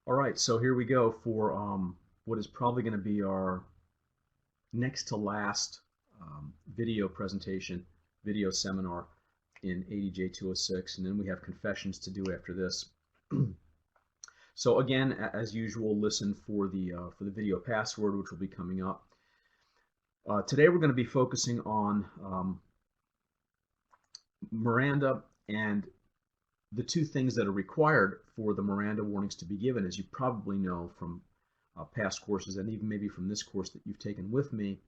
All right, so here we go for what is probably going to be our next to last video presentation, video seminar in ADJ 206, and then we have confessions to do after this. So again, as usual, listen for the video password, which will be coming up. Today we're going to be focusing on Miranda and the two things that are required for the Miranda warnings to be given. As you probably know from past courses and even maybe from this course that you've taken with me,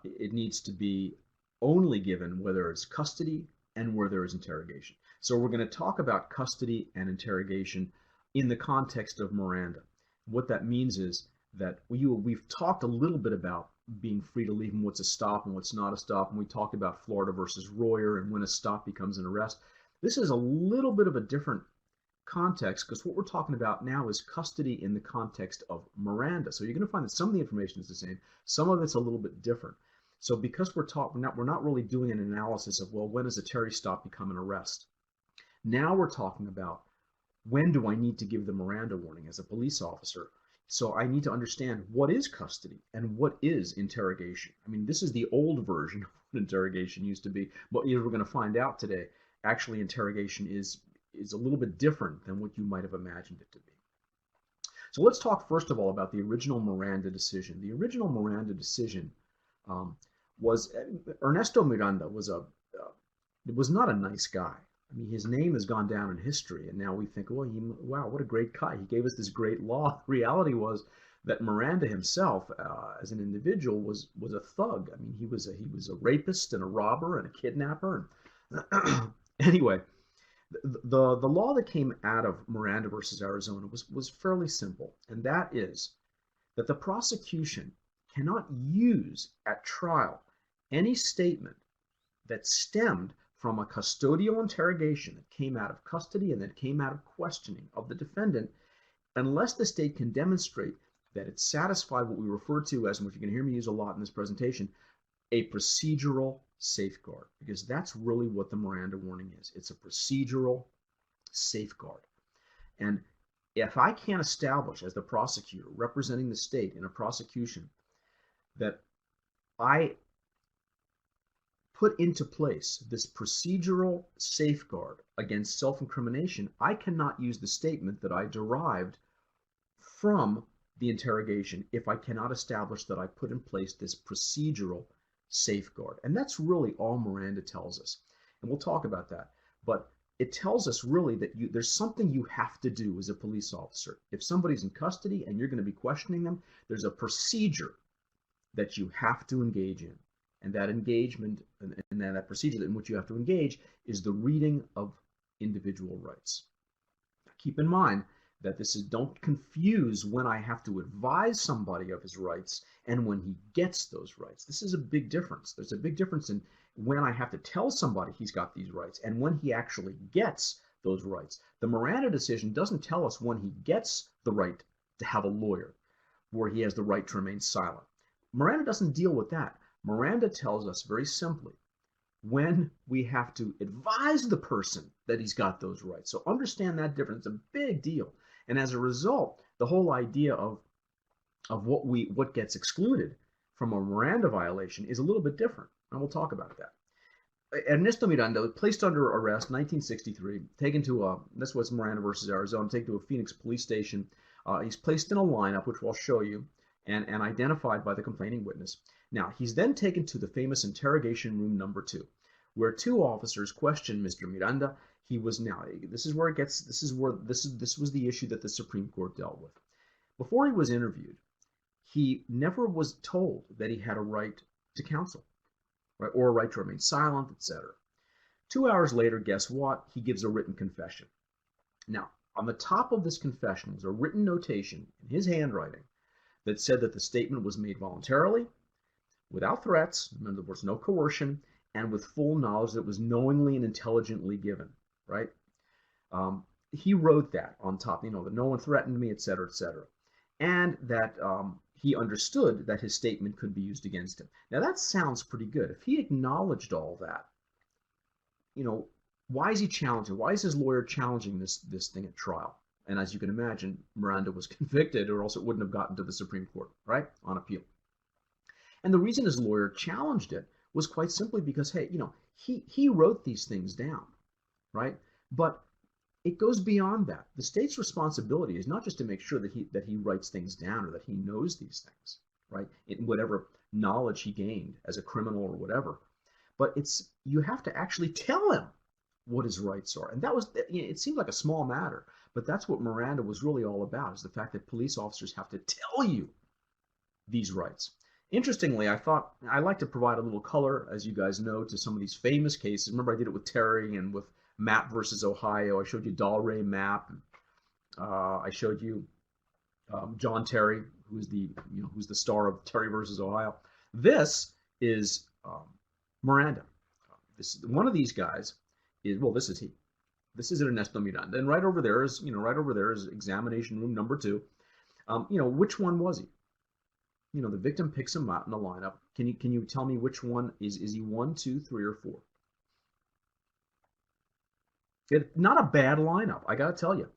it needs to be only given where there is custody and where there is interrogation. So we're going to talk about custody and interrogation in the context of Miranda. What that means is that we've talked a little bit about being free to leave and what's a stop and what's not a stop, and we talked about Florida versus Royer and when a stop becomes an arrest. This is a little bit of a different context because what we're talking about now is custody in the context of Miranda. So you're going to find that some of the information is the same, some of it's a little bit different. So because we're not really doing an analysis of, well, when does a Terry stop become an arrest? Now we're talking about when do I need to give the Miranda warning as a police officer? So I need to understand what is custody and what is interrogation. I mean, this is the old version of what interrogation used to be, but we're going to find out today. Actually, interrogation is a little bit different than what you might have imagined it to be. So let's talk first of all about the original Miranda decision. The original Miranda decision was Ernesto Miranda was not a nice guy. I mean, his name has gone down in history, and now we think, well, wow, what a great guy. He gave us this great law. The reality was that Miranda himself, as an individual, was a thug. I mean, he was a rapist and a robber and a kidnapper. And anyway, the law that came out of Miranda versus Arizona was fairly simple, and that is that the prosecution cannot use at trial any statement that stemmed from a custodial interrogation that came out of custody and that came out of questioning of the defendant unless the state can demonstrate that it satisfied what we refer to as, and what you're going to hear me use a lot in this presentation, a procedural safeguard, because that's really what the Miranda warning is. It's a procedural safeguard. And if I can't establish as the prosecutor representing the state in a prosecution that I put into place this procedural safeguard against self-incrimination, I cannot use the statement that I derived from the interrogation if I cannot establish that I put in place this procedural safeguard. And that's really all Miranda tells us. And we'll talk about that. But it tells us really that there's something you have to do as a police officer. If somebody's in custody and you're going to be questioning them, there's a procedure that you have to engage in. And that engagement and that procedure in which you have to engage is the reading of individual rights. Now, keep in mind that don't confuse when I have to advise somebody of his rights and when he gets those rights. This is a big difference. There's a big difference in when I have to tell somebody he's got these rights and when he actually gets those rights. The Miranda decision doesn't tell us when he gets the right to have a lawyer, where he has the right to remain silent. Miranda doesn't deal with that. Miranda tells us very simply when we have to advise the person that he's got those rights. So understand that difference. It's a big deal. And as a result, the whole idea of what gets excluded from a Miranda violation is a little bit different. And we'll talk about that. Ernesto Miranda was placed under arrest in 1963, taken to that's what's Miranda versus Arizona, taken to a Phoenix police station. He's placed in a lineup, which I'll show you, and identified by the complaining witness. Now, he's then taken to the famous interrogation room number 2, where 2 officers question Mr. Miranda. This was the issue that the Supreme Court dealt with. Before he was interviewed, he never was told that he had a right to counsel, right, or a right to remain silent, etc. 2 hours later, guess what? He gives a written confession. Now, on the top of this confession was a written notation in his handwriting that said that the statement was made voluntarily, without threats, in other words, no coercion, and with full knowledge that it was knowingly and intelligently given, right? He wrote that on top, that no one threatened me, etc., etc., and that he understood that his statement could be used against him. Now that sounds pretty good. If he acknowledged all that, why is he challenging? Why is his lawyer challenging this thing at trial? And as you can imagine, Miranda was convicted, or else it wouldn't have gotten to the Supreme Court, right, on appeal. And the reason his lawyer challenged it was quite simply because, hey, he wrote these things down, right? But it goes beyond that. The state's responsibility is not just to make sure that he writes things down or that he knows these things, right? In whatever knowledge he gained as a criminal or whatever, but you have to actually tell him what his rights are. And that was, it seemed like a small matter, but that's what Miranda was really all about, is the fact that police officers have to tell you these rights. Interestingly, I thought I like to provide a little color, as you guys know, to some of these famous cases. Remember, I did it with Terry and with Mapp versus Ohio. I showed you Dalray Mapp. I showed you John Terry, who's the star of Terry versus Ohio. This is Miranda. One of these guys is, well, this is he. This is Ernesto Miranda, and right over there is examination room number 2. Which one was he? The victim picks him out in the lineup. Can you tell me which one is he 1, 2, 3, or 4? Not a bad lineup, I gotta tell you.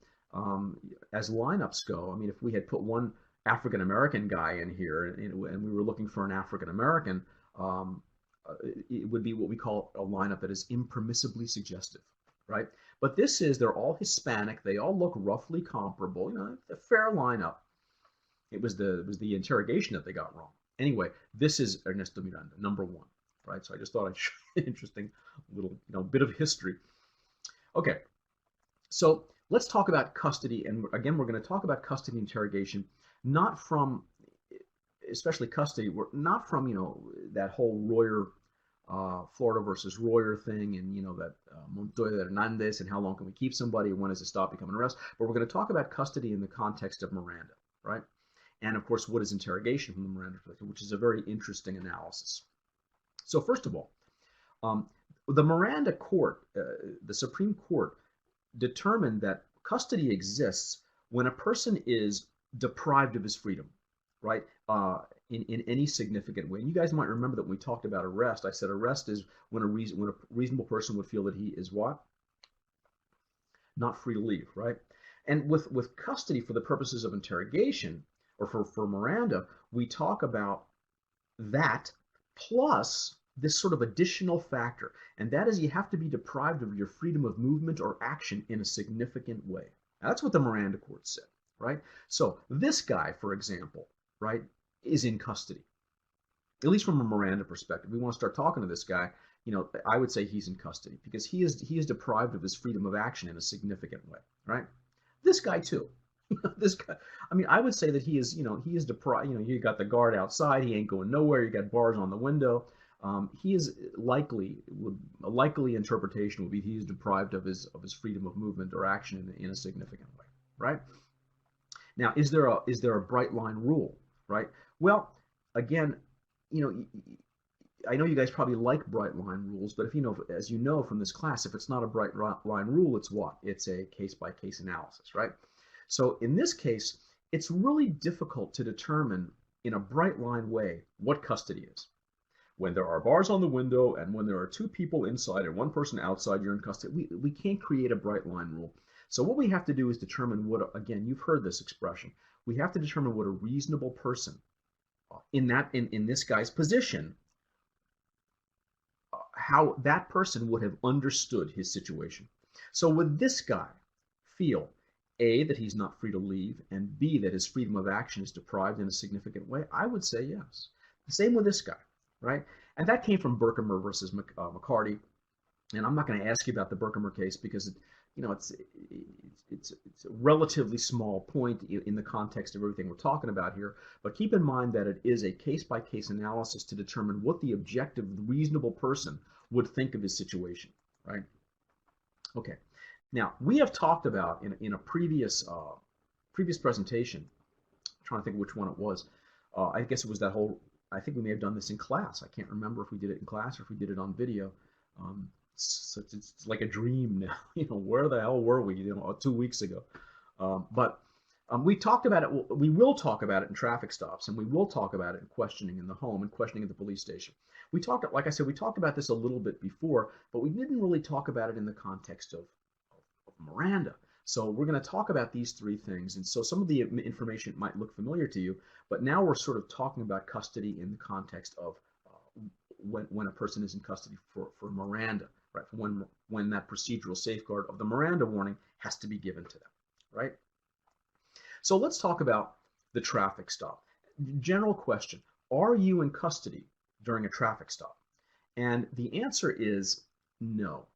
As lineups go, I mean, if we had put one African American guy in here and we were looking for an African American, it would be what we call a lineup that is impermissibly suggestive, right? But they're all Hispanic. They all look roughly comparable. A fair lineup. It was the interrogation that they got wrong. Anyway, this is Ernesto Miranda, number 1, right? So I just thought I'd show you an interesting little bit of history. Okay, so let's talk about custody, and again, we're going to talk about custody interrogation, not from, especially custody, not from that whole Royer, Florida versus Royer thing, and that Montoya Hernandez, and how long can we keep somebody, when does it stop becoming an arrest? But we're going to talk about custody in the context of Miranda, right? And of course, what is interrogation from the Miranda perspective, which is a very interesting analysis. So first of all, the Miranda court, the Supreme Court, determined that custody exists when a person is deprived of his freedom, right? In any significant way. And you guys might remember that when we talked about arrest, I said arrest is when a reasonable person would feel that he is what? Not free to leave, right? And with custody for the purposes of interrogation, or for Miranda, we talk about that plus this sort of additional factor, and that is you have to be deprived of your freedom of movement or action in a significant way. Now, that's what the Miranda court said, right? So this guy, for example, right, is in custody, at least from a Miranda perspective. We want to start talking to this guy. I would say he's in custody because he is deprived of his freedom of action in a significant way, right? This guy too. This guy, I mean, I would say that he is deprived. You got the guard outside. He ain't going nowhere. You got bars on the window. He is a likely interpretation would be he is deprived of his freedom of movement or action in a significant way, right? Now, is there a bright line rule, right? Well, again, I know you guys probably like bright line rules, but as you know from this class, if it's not a bright line rule, it's what? It's a case-by-case analysis, right? So in this case, it's really difficult to determine in a bright line way what custody is. When there are bars on the window and when there are 2 people inside and 1 person outside, you're in custody. We can't create a bright line rule. So what we have to do is determine what, again, you've heard this expression, we have to determine what a reasonable person in this guy's position, how that person would have understood his situation. So would this guy feel A, that he's not free to leave, and B, that his freedom of action is deprived in a significant way? I would say yes. The same with this guy, right? And that came from Berkemer versus McCarty. And I'm not going to ask you about the Berkemer case because it's a relatively small point in the context of everything we're talking about here. But keep in mind that it is a case-by-case analysis to determine what the objective, reasonable person would think of his situation, right? Okay. Now, we have talked about in a previous presentation, I'm trying to think which one it was. I guess it was that whole, I think we may have done this in class. I can't remember if we did it in class or if we did it on video. So it's like a dream now. Where the hell were we, 2 weeks ago? But we talked about it. We will talk about it in traffic stops, and we will talk about it in questioning in the home and questioning at the police station. Like I said, we talked about this a little bit before, but we didn't really talk about it in the context of Miranda. So we're going to talk about these three things. And so some of the information might look familiar to you, but now we're sort of talking about custody in the context of when a person is in custody for Miranda, right? When that procedural safeguard of the Miranda warning has to be given to them, right? So let's talk about the traffic stop. General question, are you in custody during a traffic stop? And the answer is no.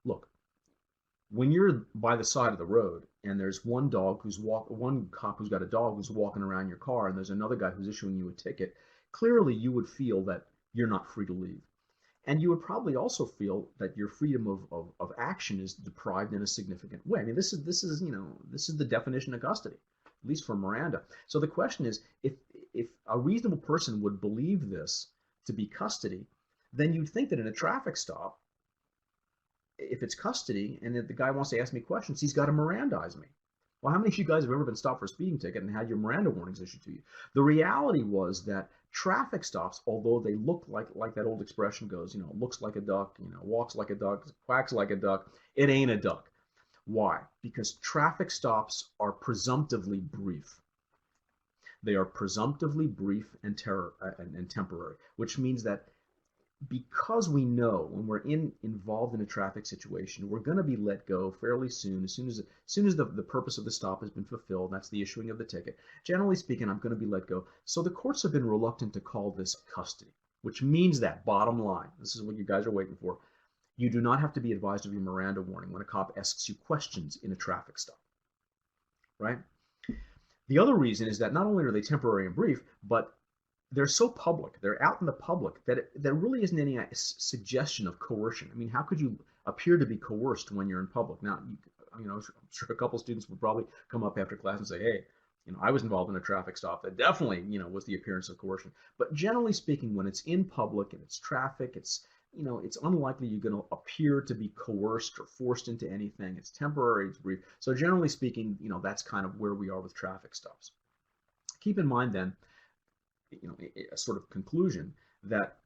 Look, when you're by the side of the road and there's one cop who's got a dog who's walking around your car, and there's another guy who's issuing you a ticket, clearly you would feel that you're not free to leave. And you would probably also feel that your freedom of action is deprived in a significant way. I mean, this is the definition of custody, at least for Miranda. So the question is, if a reasonable person would believe this to be custody, then you'd think that in a traffic stop, if it's custody and if the guy wants to ask me questions, he's got to Mirandize me. Well, how many of you guys have ever been stopped for a speeding ticket and had your Miranda warnings issued to you? The reality was that traffic stops, although they look like that old expression goes, looks like a duck, walks like a duck, quacks like a duck, it ain't a duck. Why? Because traffic stops are presumptively brief. They are presumptively brief and temporary, which means that because we know when we're involved in a traffic situation, we're going to be let go fairly soon, as soon as the purpose of the stop has been fulfilled. That's the issuing of the ticket. Generally speaking, I'm going to be let go. So the courts have been reluctant to call this custody, which means that, bottom line, this is what you guys are waiting for, you do not have to be advised of your Miranda warning when a cop asks you questions in a traffic stop, right? The other reason is that not only are they temporary and brief, but they're so public, they're out in the public, that there really isn't any suggestion of coercion. I mean, how could you appear to be coerced when you're in public? Now, I'm sure a couple students would probably come up after class and say, hey, I was involved in a traffic stop that definitely, was the appearance of coercion. But generally speaking, when it's in public and it's traffic, it's unlikely you're going to appear to be coerced or forced into anything. It's temporary, it's brief. So generally speaking, that's kind of where we are with traffic stops. Keep in mind then, a sort of conclusion that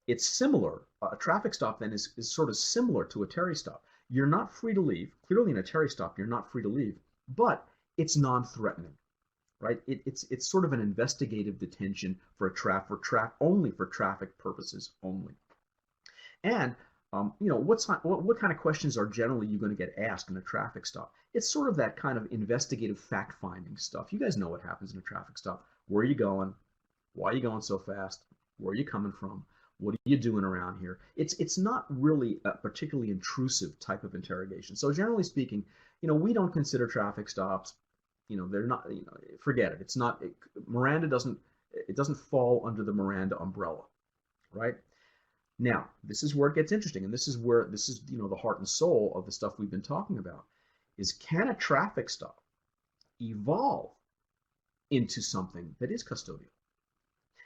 it's similar. A traffic stop then is sort of similar to a Terry stop. You're not free to leave. Clearly in a Terry stop, you're not free to leave, but it's non-threatening, right? It's sort of an investigative detention for only for traffic purposes only. And what kind of questions are generally you going to get asked in a traffic stop? It's sort of that kind of investigative fact-finding stuff. You guys know what happens in a traffic stop. Where are you going? Why are you going so fast? Where are you coming from? What are you doing around here? It's not really a particularly intrusive type of interrogation. So generally speaking, we don't consider traffic stops, they're not, forget it. It's not, Miranda doesn't fall under the Miranda umbrella, right? Now, this is where it gets interesting, and this is the heart and soul of the stuff we've been talking about, is can a traffic stop evolve into something that is custodial?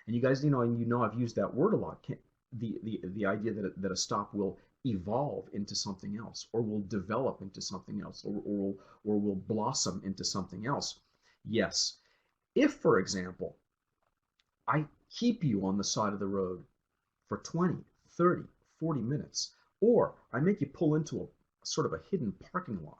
And you guys, I've used that word a lot. The idea that a stop will evolve into something else, or will develop into something else, or will blossom into something else. Yes. If, for example, I keep you on the side of the road for 20, 30, 40 minutes, or I make you pull into a sort of a hidden parking lot,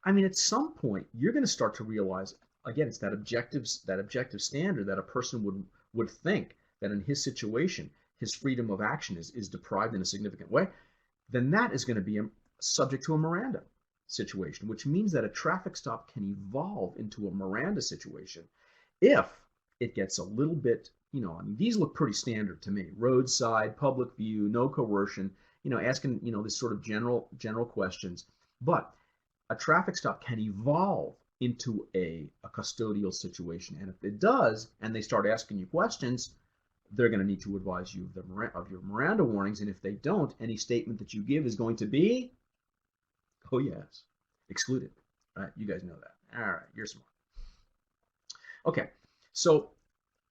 I mean, at some point, you're going to start to realize, again, it's that objective standard that a person would think that in his situation, his freedom of action is deprived in a significant way, then that is going to be subject to a Miranda situation, which means that a traffic stop can evolve into a Miranda situation if it gets a little bit, I mean, these look pretty standard to me. Roadside, public view, no coercion, asking, this sort of general questions. But a traffic stop can evolve into a custodial situation. And if it does, and they start asking you questions, they're going to need to advise you of your Miranda warnings. And if they don't, any statement that you give is going to be, oh yes, excluded. All right, you guys know that. All right, you're smart. Okay, so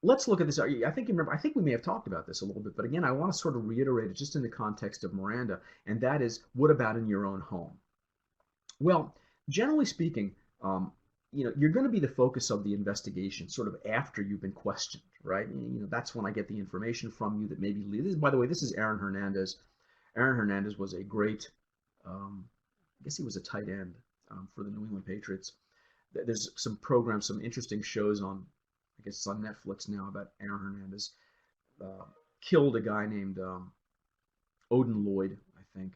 let's look at this. I think we may have talked about this a little bit, but again, I want to sort of reiterate it just in the context of Miranda, and that is, what about in your own home? Well, generally speaking, you're going to be the focus of the investigation sort of after you've been questioned, right? That's when I get the information from you that maybe lead. By the way, this is Aaron Hernandez. Aaron Hernandez was a great guess he was a tight end for the New England Patriots. There's some programs, some interesting shows on, I guess it's on Netflix now, about Aaron Hernandez. Uh, Killed a guy named Odin Lloyd, I think,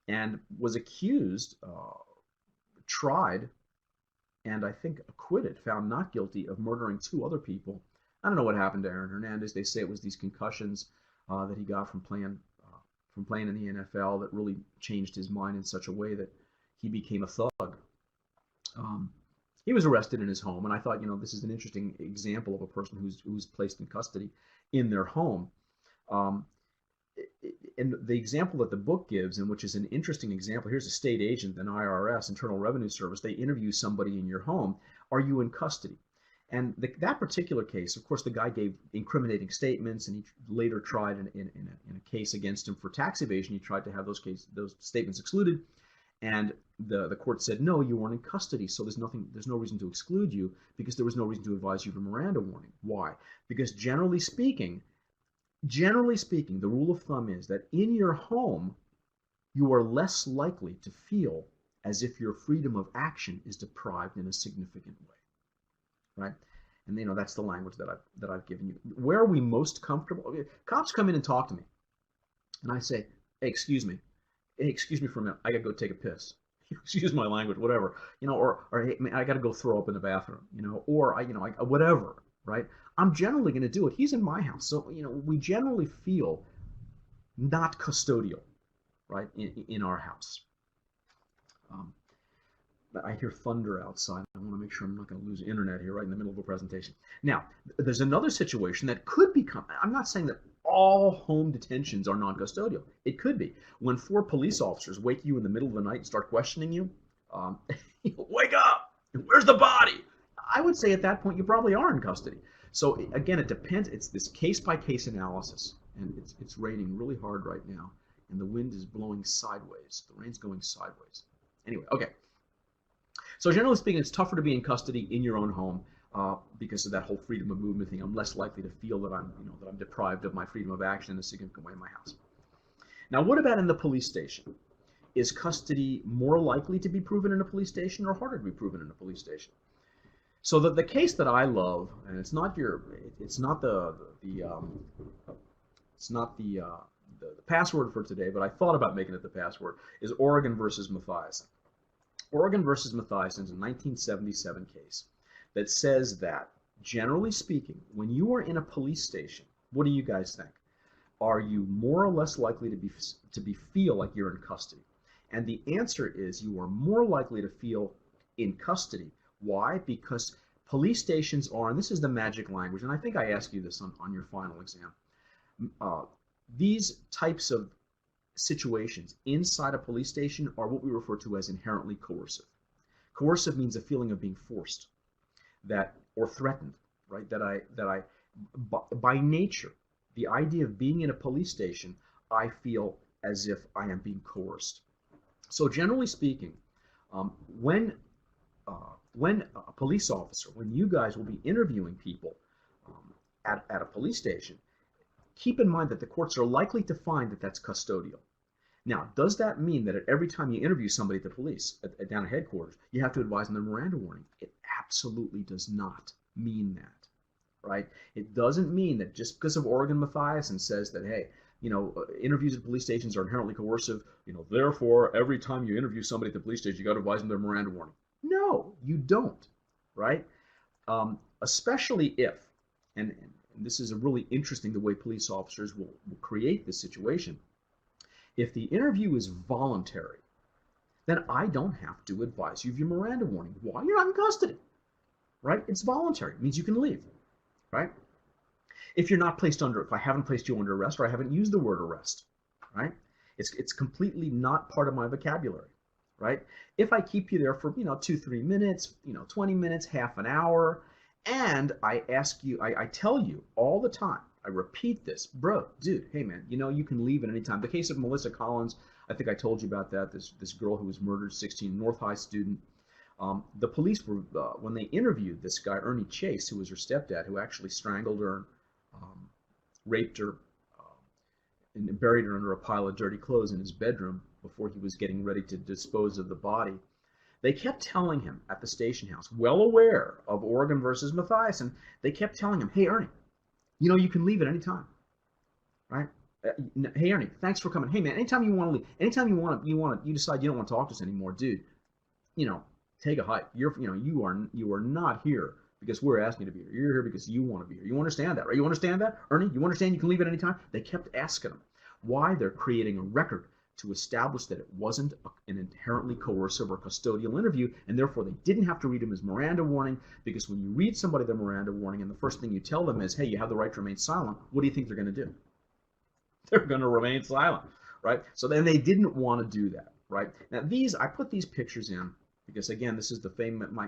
and was accused, tried, and I think acquitted, found not guilty of murdering two other people. I don't know what happened to Aaron Hernandez. They say it was these concussions that he got from playing in the NFL that really changed his mind in such a way that he became a thug. Um, he was arrested in his home, and I thought, this is an interesting example of a person who's placed in custody in their home. Um, and the example that the book gives, and which is an interesting example, here's a state agent, an IRS, Internal Revenue Service. They interview somebody in your home. Are you in custody? And that particular case, of course, the guy gave incriminating statements, and he later tried in a case against him for tax evasion. He tried to have those statements excluded, and the court said, no, you weren't in custody, so there's no reason to exclude you, because there was no reason to advise you of a Miranda warning. Why? Because generally speaking, the rule of thumb is that in your home, you are less likely to feel as if your freedom of action is deprived in a significant way. Right? And that's the language that I've given you. Where are we most comfortable? Cops come in and talk to me, and I say, "Hey, excuse me. Hey, excuse me for a minute. I gotta go take a piss." Excuse my language, whatever. Or hey, man, I gotta go throw up in the bathroom. Or whatever. Right? I'm generally going to do it. He's in my house, so we generally feel not custodial, right? In our house. I hear thunder outside. I want to make sure I'm not going to lose internet here right in the middle of a presentation. Now, there's another situation that could become, I'm not saying that all home detentions are non-custodial. It could be. When 4 police officers wake you in the middle of the night and start questioning you, wake up! Where's the body? I would say at that point you probably are in custody. So again, it depends. It's this case-by-case analysis, and it's raining really hard right now, and the wind is blowing sideways. The rain's going sideways. Anyway, okay. So generally speaking, it's tougher to be in custody in your own home because of that whole freedom of movement thing. I'm less likely to feel that I'm deprived of my freedom of action in a significant way in my house. Now, what about in the police station? Is custody more likely to be proven in a police station or harder to be proven in a police station? So the case that I love, and it's not the password for today, but I thought about making it the password, is Oregon versus Mathiasen. Oregon versus Mathiasen is a 1977 case that says that, generally speaking, when you are in a police station, what do you guys think? Are you more or less likely to feel like you're in custody? And the answer is you are more likely to feel in custody. Why? Because police stations are, and this is the magic language, and I think I asked you this on your final exam, these types of situations inside a police station are what we refer to as inherently coercive. Coercive means a feeling of being forced, or threatened, right? By nature, the idea of being in a police station, I feel as if I am being coerced. So generally speaking, when a police officer, when you guys will be interviewing people at a police station, keep in mind that the courts are likely to find that that's custodial. Now, does that mean that at every time you interview somebody at the police, down at headquarters, you have to advise them the Miranda warning? It absolutely does not mean that, right? It doesn't mean that just because of Oregon Mathiasen says that, hey, interviews at police stations are inherently coercive, therefore, every time you interview somebody at the police station, you got to advise them their Miranda warning. No, you don't, right? Especially if, and this is really interesting the way police officers will create this situation. If the interview is voluntary, then I don't have to advise you of your Miranda warning. Why? You're not in custody, right? It's voluntary. It means you can leave, right? If I haven't placed you under arrest, or I haven't used the word arrest, right? It's completely not part of my vocabulary, right? If I keep you there for, 2-3 minutes, 20 minutes, half an hour, and I ask you, I tell you all the time, I repeat this, bro, dude, hey man, you can leave at any time. The case of Melissa Collins, I think I told you about that, this girl who was murdered, 16, North High student. The police were, when they interviewed this guy, Ernie Chase, who was her stepdad, who actually strangled her, raped her, and buried her under a pile of dirty clothes in his bedroom, before he was getting ready to dispose of the body. They kept telling him at the station house, well aware of Oregon versus Mathiasen, they kept telling him, hey, Ernie, you know, you can leave at any time, right? Hey, Ernie, thanks for coming. Hey, man, anytime you want to leave, anytime you decide you don't want to talk to us anymore, dude, you know, take a hike. You are not here because we're asking you to be here. You're here because you want to be here. You understand that, right? You understand that, Ernie? You understand you can leave at any time? They kept asking him why. They're creating a record to establish that it wasn't an inherently coercive or custodial interview, and therefore they didn't have to read him his Miranda warning, because when you read somebody their Miranda warning and the first thing you tell them is, hey, you have the right to remain silent, what do you think they're going to do? They're going to remain silent, right? So then they didn't want to do that, right? Now I put these pictures in because, again, this is my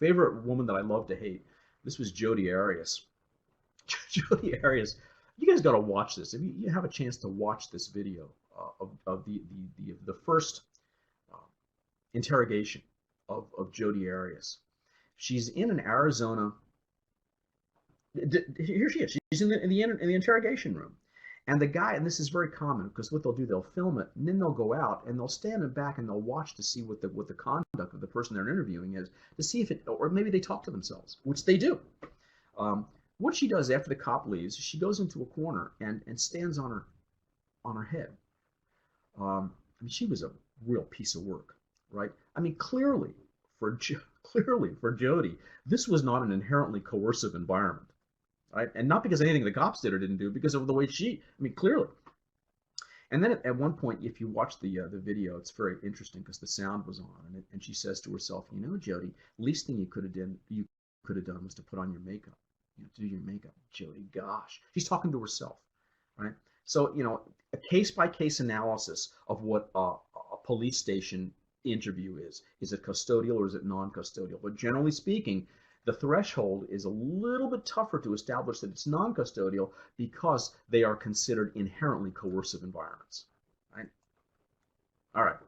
favorite woman that I love to hate. This was Jodi Arias. Jodi Arias. You guys got to watch this. If you have a chance to watch this video of the first interrogation of Jodi Arias. She's in an Arizona. Here she is. She's in the interrogation room, and the guy. And this is very common because what they'll do, they'll film it, and then they'll go out and they'll stand in back and they'll watch to see what the conduct of the person they're interviewing is, to see if it, or maybe they talk to themselves, which they do. What she does after the cop leaves, she goes into a corner and stands on her head. I mean, she was a real piece of work, right? I mean, clearly for Jodi, this was not an inherently coercive environment, right? And not because anything the cops did or didn't do, because of the way I mean, clearly. And then at one point, if you watch the video, it's very interesting because the sound was on, and she says to herself, you know, Jodi, least thing you could have done was to put on your makeup. You know, to do your makeup. Jodi, gosh. She's talking to herself, right? So, you know, a case-by-case analysis of what a police station interview is. Is it custodial or is it non-custodial? But generally speaking, the threshold is a little bit tougher to establish that it's non-custodial because they are considered inherently coercive environments, right? All right.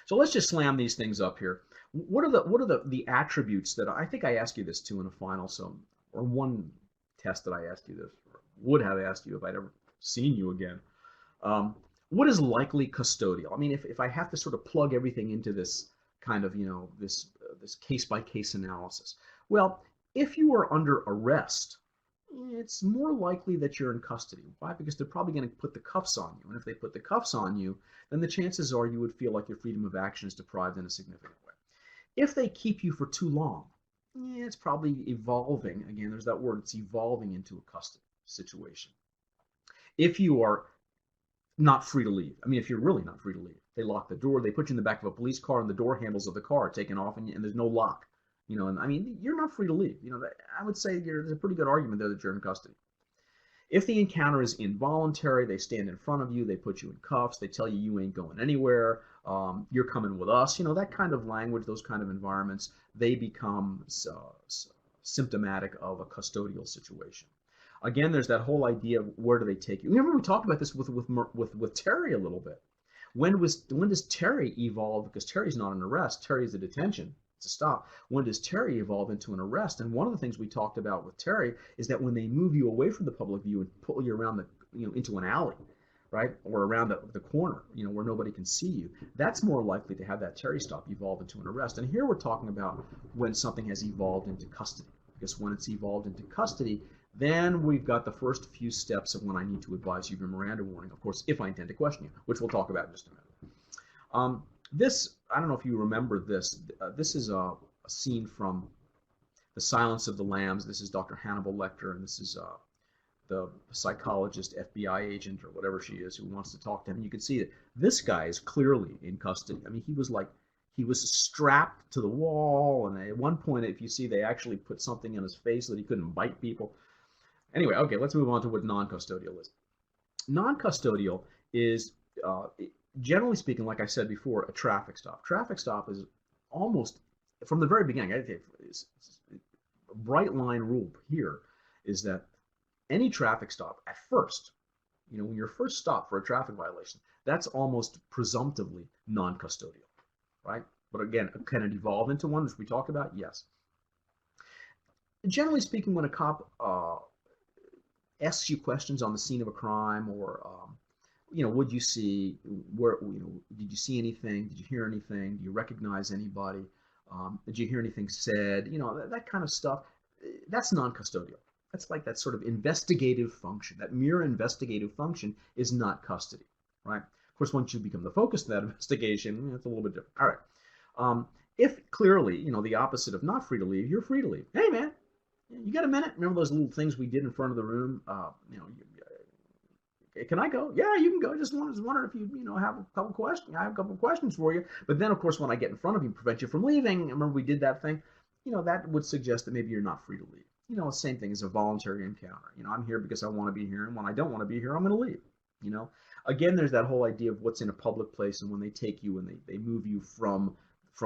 So let's just slam these things up here. What are the attributes that I think I asked you this too in a final, or one test that I asked you this, or would have asked you if I'd ever seen you again. What is likely custodial? I mean, if I have to sort of plug everything into this kind of, you know, this case-by-case analysis. Well, if you are under arrest, it's more likely that you're in custody. Why? Because they're probably going to put the cuffs on you. And if they put the cuffs on you, then the chances are you would feel like your freedom of action is deprived in a significant way. If they keep you for too long, it's probably evolving. Again, there's that word. It's evolving into a custody situation. If you are not free to leave, I mean, if you're really not free to leave, they lock the door, they put you in the back of a police car, and the door handles of the car are taken off, and there's no lock. You know, and I mean, you're not free to leave. You know, I would say there's a pretty good argument there that you're in custody. If the encounter is involuntary, they stand in front of you, they put you in cuffs, they tell you you ain't going anywhere, you're coming with us, you know, that kind of language, those kind of environments, they become symptomatic of a custodial situation. Again, there's that whole idea of where do they take you. Remember we talked about this with Terry a little bit. When does Terry evolve? Because Terry's not an arrest, Terry's a detention. It's a stop. When does Terry evolve into an arrest? And one of the things we talked about with Terry is that when they move you away from the public view and pull you around into an alley, right, or around the corner, you know, where nobody can see you, that's more likely to have that Terry stop evolve into an arrest. And here we're talking about when something has evolved into custody, because when it's evolved into custody, then we've got the first few steps of when I need to advise you of a Miranda warning, of course, if I intend to question you, which we'll talk about in just a minute. This, I don't know if you remember this. This is a scene from The Silence of the Lambs. This is Dr. Hannibal Lecter, and this is the psychologist, FBI agent, or whatever she is, who wants to talk to him. And you can see that this guy is clearly in custody. I mean, he was strapped to the wall, and at one point, if you see, they actually put something in his face so that he couldn't bite people. Anyway, okay, let's move on to what non-custodial is. Non-custodial is, generally speaking, like I said before, a traffic stop. Traffic stop is almost, from the very beginning, a bright line rule here is that any traffic stop at first, you know, when you're first stopped for a traffic violation, that's almost presumptively non-custodial, right? But again, can it evolve into one, which we talked about? Yes. Generally speaking, when a cop asks you questions on the scene of a crime, or would you see where, did you see anything? Did you hear anything? Do you recognize anybody? Did you hear anything said? That kind of stuff. That's non-custodial. That's like that sort of investigative function. That mere investigative function is not custody, right? Of course, once you become the focus of that investigation, it's a little bit different. All right. If clearly, the opposite of not free to leave, you're free to leave. Hey, man, you got a minute? Remember those little things we did in front of the room? Can I go? Yeah, you can go. Just wondering if you have a couple questions. I have a couple of questions for you. But then, of course, when I get in front of you and prevent you from leaving, remember we did that thing? That would suggest that maybe you're not free to leave. Same thing as a voluntary encounter. I'm here because I want to be here, and when I don't want to be here, I'm going to leave. Again, there's that whole idea of what's in a public place, and when they take you and they move you from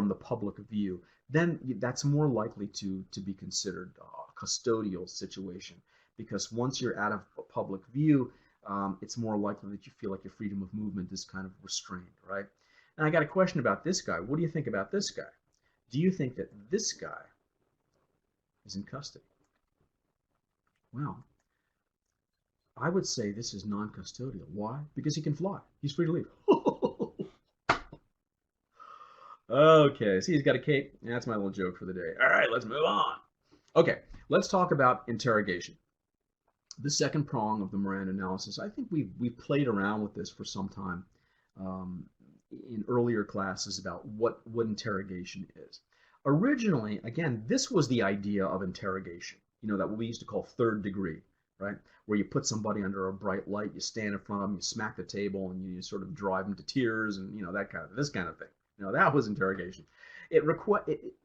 the public view, then that's more likely to be considered a custodial situation, because once you're out of public view, it's more likely that you feel like your freedom of movement is kind of restrained, right? And I got a question about this guy. What do you think about this guy? Do you think that this guy is in custody? Well, I would say this is non-custodial. Why? Because he can fly. He's free to leave. Okay, see, he's got a cape. That's my little joke for the day. All right, let's move on. Okay, let's talk about interrogation. The second prong of the Miranda analysis. I think we've played around with this for some time in earlier classes about what interrogation is. Originally, again, this was the idea of interrogation, that we used to call third degree, right? Where you put somebody under a bright light, you stand in front of them, you smack the table, and you sort of drive them to tears, and this kind of thing. That was interrogation.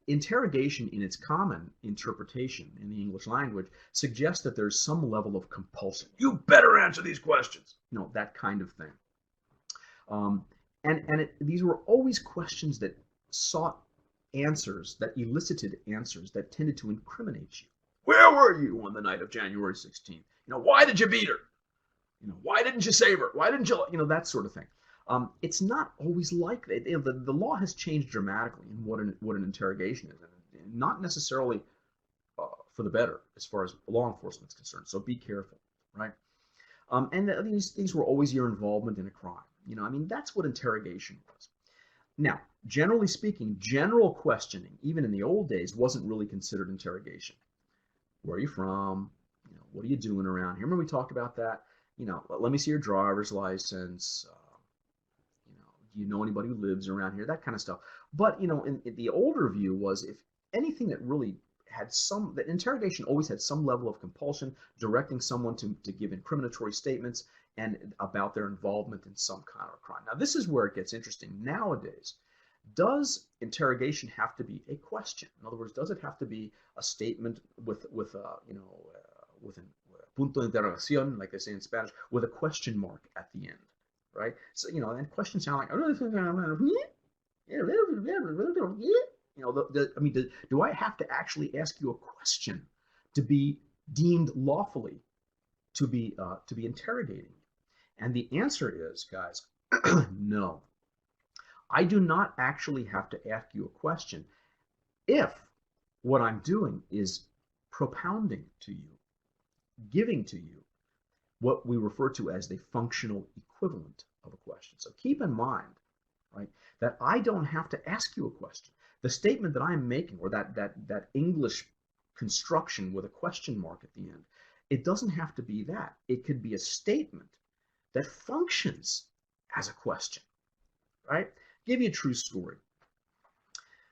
Interrogation in its common interpretation in the English language suggests that there's some level of compulsion. You better answer these questions. That kind of thing. These were always questions that sought answers, that elicited answers that tended to incriminate you. Where were you on the night of January 16th? Why did you beat her? Why didn't you save her? Why didn't you, that sort of thing. It's not always like that. The law has changed dramatically in what an interrogation is, and not necessarily for the better as far as law enforcement is concerned. So be careful, right? These were always your involvement in a crime. That's what interrogation was. Now, generally speaking, general questioning, even in the old days, wasn't really considered interrogation. Where are you from? What are you doing around here? Remember we talked about that? Let me see your driver's license. Do you know anybody who lives around here? That kind of stuff. But, in the older view was, if anything that really had that interrogation always had some level of compulsion, directing someone to give incriminatory statements and about their involvement in some kind of crime. Now, this is where it gets interesting. Nowadays, does interrogation have to be a question? In other words, does it have to be a statement with an punto de interrogación, like they say in Spanish, with a question mark at the end? Right? So, and questions sound like, do I have to actually ask you a question to be deemed lawfully to be interrogating? And the answer is, guys, no. I do not actually have to ask you a question if what I'm doing is propounding to you, giving to you what we refer to as the functional equivalent of a question. So keep in mind, right, that I don't have to ask you a question. The statement that I'm making, or that English construction with a question mark at the end, it doesn't have to be that. It could be a statement that functions as a question, right? Give you a true story.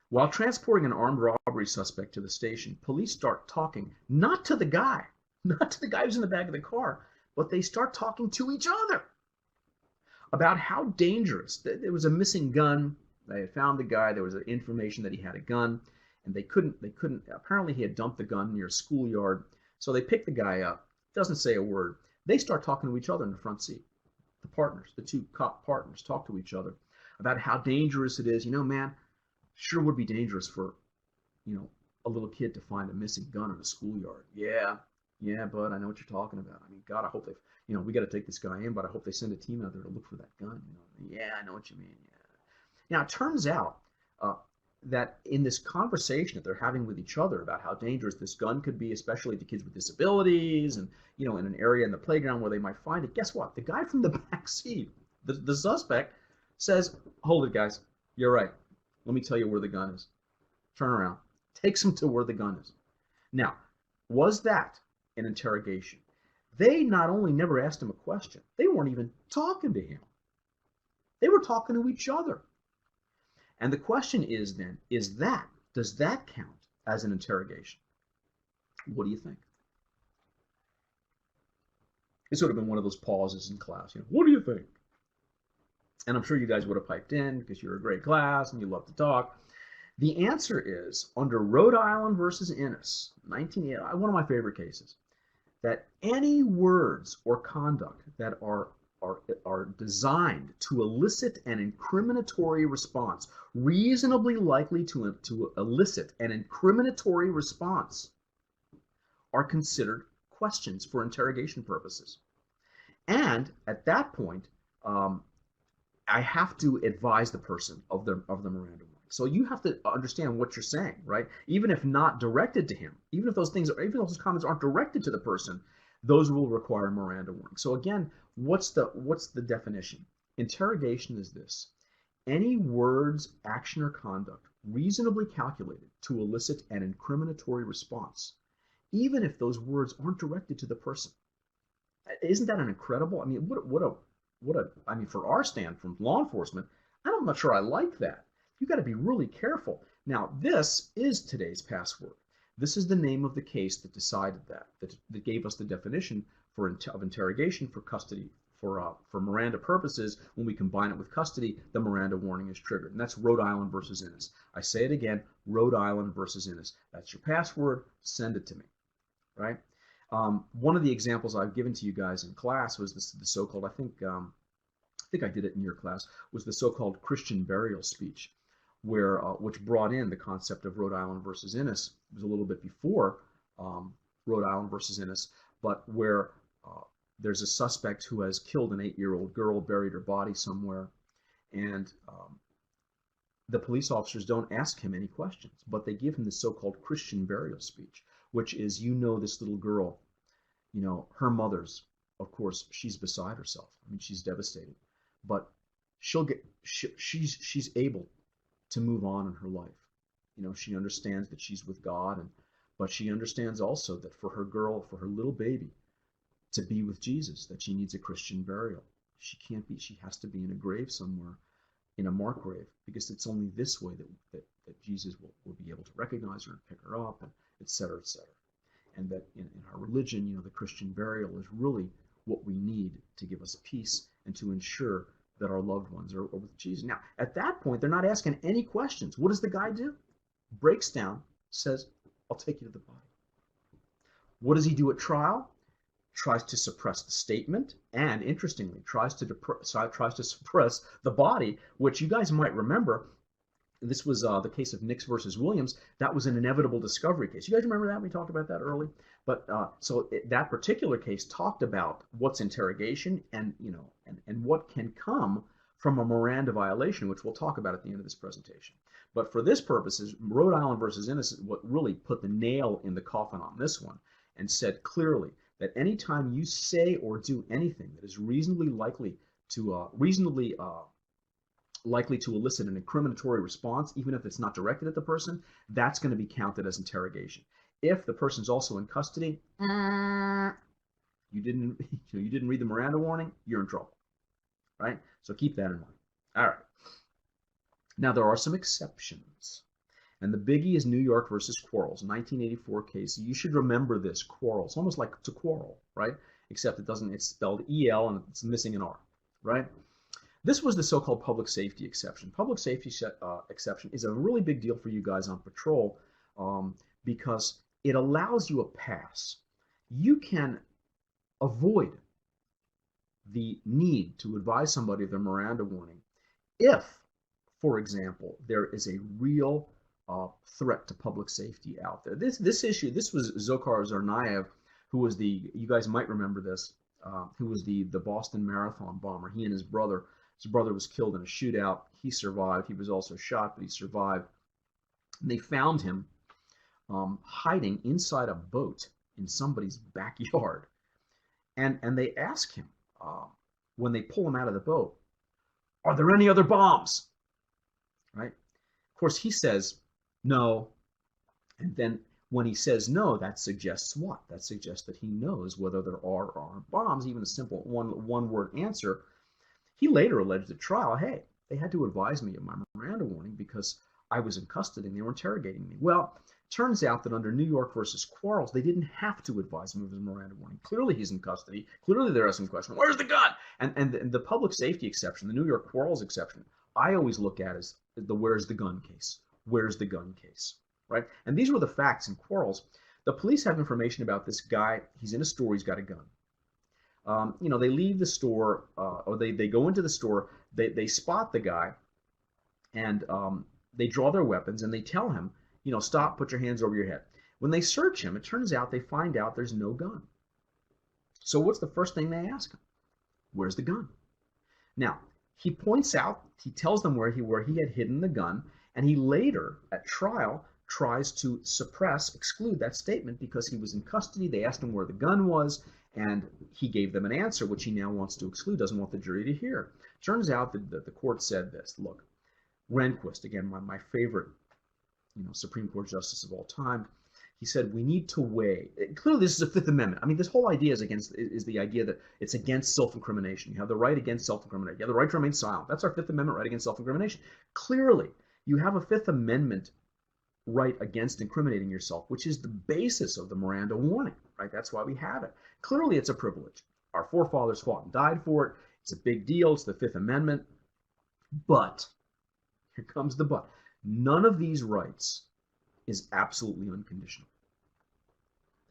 While transporting an armed robbery suspect to the station, police start talking not to the guy who's in the back of the car, but they start talking to each other about how dangerous. There was a missing gun. They had found the guy. There was information that he had a gun, and they couldn't. Apparently, he had dumped the gun near a schoolyard. So they pick the guy up. Doesn't say a word. They start talking to each other in the front seat. The partners, the two cop partners, talk to each other about how dangerous it is. Man, sure would be dangerous for, a little kid to find a missing gun in a schoolyard. Yeah, bud, I know what you're talking about. God, I hope they, we got to take this guy in, but I hope they send a team out there to look for that gun. Yeah, I know what you mean. Yeah. Now, it turns out that in this conversation that they're having with each other about how dangerous this gun could be, especially to kids with disabilities, and in an area in the playground where they might find it, guess what? The guy from the back seat, the suspect, says, "Hold it, guys. You're right. Let me tell you where the gun is." Turn around. Takes him to where the gun is. Now, was that an interrogation? They not only never asked him a question, they weren't even talking to him. They were talking to each other. And the question is then, does that count as an interrogation? What do you think? This would have been one of those pauses in class. What do you think? And I'm sure you guys would have piped in because you're a great class and you love to talk. The answer is, under Rhode Island versus Innis, 1980, one of my favorite cases, that any words or conduct that are designed to elicit an incriminatory response, reasonably likely to elicit an incriminatory response, are considered questions for interrogation purposes. And at that point, I have to advise the person of the Miranda warning. So you have to understand what you're saying, right? Even if not directed to him, even if those comments aren't directed to the person, those will require a Miranda warning. So again, what's the definition? Interrogation is this: any words, action, or conduct reasonably calculated to elicit an incriminatory response, even if those words aren't directed to the person. Isn't that an incredible? I mean, I mean, for our stand from law enforcement, I'm not sure I like that. You got to be really careful. Now, this is today's password. This is the name of the case that decided that gave us the definition of interrogation for custody. For Miranda purposes, when we combine it with custody, the Miranda warning is triggered. And that's Rhode Island versus Innis. I say it again, Rhode Island versus Innis. That's your password. Send it to me, right? One of the examples I've given to you guys in class was the so-called, I think I did it in your class, was the so-called Christian burial speech, which brought in the concept of Rhode Island versus Innis. It was a little bit before Rhode Island versus Innis, but where there's a suspect who has killed an 8-year-old girl, buried her body somewhere, and the police officers don't ask him any questions, but they give him the so-called Christian burial speech, which is, this little girl, her mother's, of course, she's beside herself. I mean, she's devastated, but she's able to move on in her life. She understands that she's with God, but she understands also that for her little baby to be with Jesus, that she needs a Christian burial. She has to be in a grave somewhere, in a marked grave, because it's only this way that Jesus will be able to recognize her and pick her up, and et cetera, et cetera. And that in our religion, the Christian burial is really what we need to give us peace and to ensure that our loved ones are with Jesus. Now, at that point, they're not asking any questions. What does the guy do? Breaks down, says, "I'll take you to the body." What does he do at trial? Tries to suppress the statement, and interestingly, tries to suppress the body, which you guys might remember. This was the case of Nix versus Williams. That was an inevitable discovery case. You guys remember that? We talked about that early. But that particular case talked about what's interrogation and what can come from a Miranda violation, which we'll talk about at the end of this presentation. But for this purposes, Rhode Island versus Innis is what really put the nail in the coffin on this one, and said clearly that anytime you say or do anything that is reasonably likely to elicit an incriminatory response, even if it's not directed at the person, that's going to be counted as interrogation. If the person's also in custody, you didn't read the Miranda warning, you're in trouble, right? So keep that in mind. All right. Now there are some exceptions, and the biggie is New York versus Quarles, 1984 case. You should remember this, Quarles, almost like to quarrel, right? Except it's spelled E-L and it's missing an R, right? This was the so-called public safety exception. Public safety exception is a really big deal for you guys on patrol because it allows you a pass. You can avoid the need to advise somebody of their Miranda warning if, for example, there is a real threat to public safety out there. This was Dzhokhar Tsarnaev, who was you guys might remember this, who was the Boston Marathon bomber. He and his brother was killed in a shootout. He survived. He was also shot, but he survived. And they found him hiding inside a boat in somebody's backyard. And they ask him, when they pull him out of the boat, are there any other bombs? Right? Of course, he says no. And then when he says no, that suggests what? That suggests that he knows whether there are or aren't bombs, even a simple one-word answer. He later alleged at trial, hey, they had to advise me of my Miranda warning because I was in custody and they were interrogating me. Well, turns out that under New York versus Quarles, they didn't have to advise him of his Miranda warning. Clearly he's in custody. Clearly they're asking questions. Where's the gun? And the public safety exception, the New York Quarles exception, I always look at as the where's the gun case. Where's the gun case? Right? And these were the facts in Quarles. The police have information about this guy. He's in a store. He's got a gun. They leave the store, or they go into the store. They spot the guy, and they draw their weapons, and they tell him, stop, put your hands over your head. When they search him, it turns out they find out there's no gun. So what's the first thing they ask him? Where's the gun? Now, he points out, he tells them where he had hidden the gun, and he later, at trial, tries to exclude that statement because he was in custody. They asked him where the gun was, and he gave them an answer, which he now wants to exclude, doesn't want the jury to hear. Turns out that the court said this, look, Rehnquist, again, my favorite Supreme Court justice of all time, he said, we need to weigh, clearly this is a Fifth Amendment. I mean, this whole idea is the idea that it's against self-incrimination. You have the right against self-incrimination. You have the right to remain silent. That's our Fifth Amendment right against self-incrimination. Clearly, you have a Fifth Amendment right against incriminating yourself, which is the basis of the Miranda warning, right? That's why we have it. Clearly, it's a privilege. Our forefathers fought and died for it. It's a big deal. It's the Fifth Amendment. But, here comes the but, none of these rights is absolutely unconditional.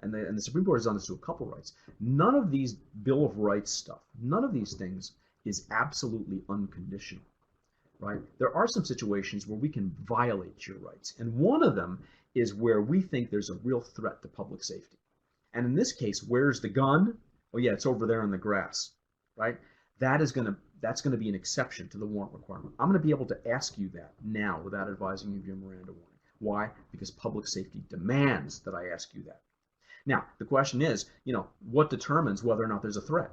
And the Supreme Court has done this to a couple rights. None of these Bill of Rights stuff, none of these things is absolutely unconditional. Right? There are some situations where we can violate your rights. And one of them is where we think there's a real threat to public safety. And in this case, where's the gun? Oh yeah, it's over there in the grass, right? That's going to be an exception to the warrant requirement. I'm going to be able to ask you that now without advising you of your Miranda warning. Why? Because public safety demands that I ask you that. Now, the question is, what determines whether or not there's a threat?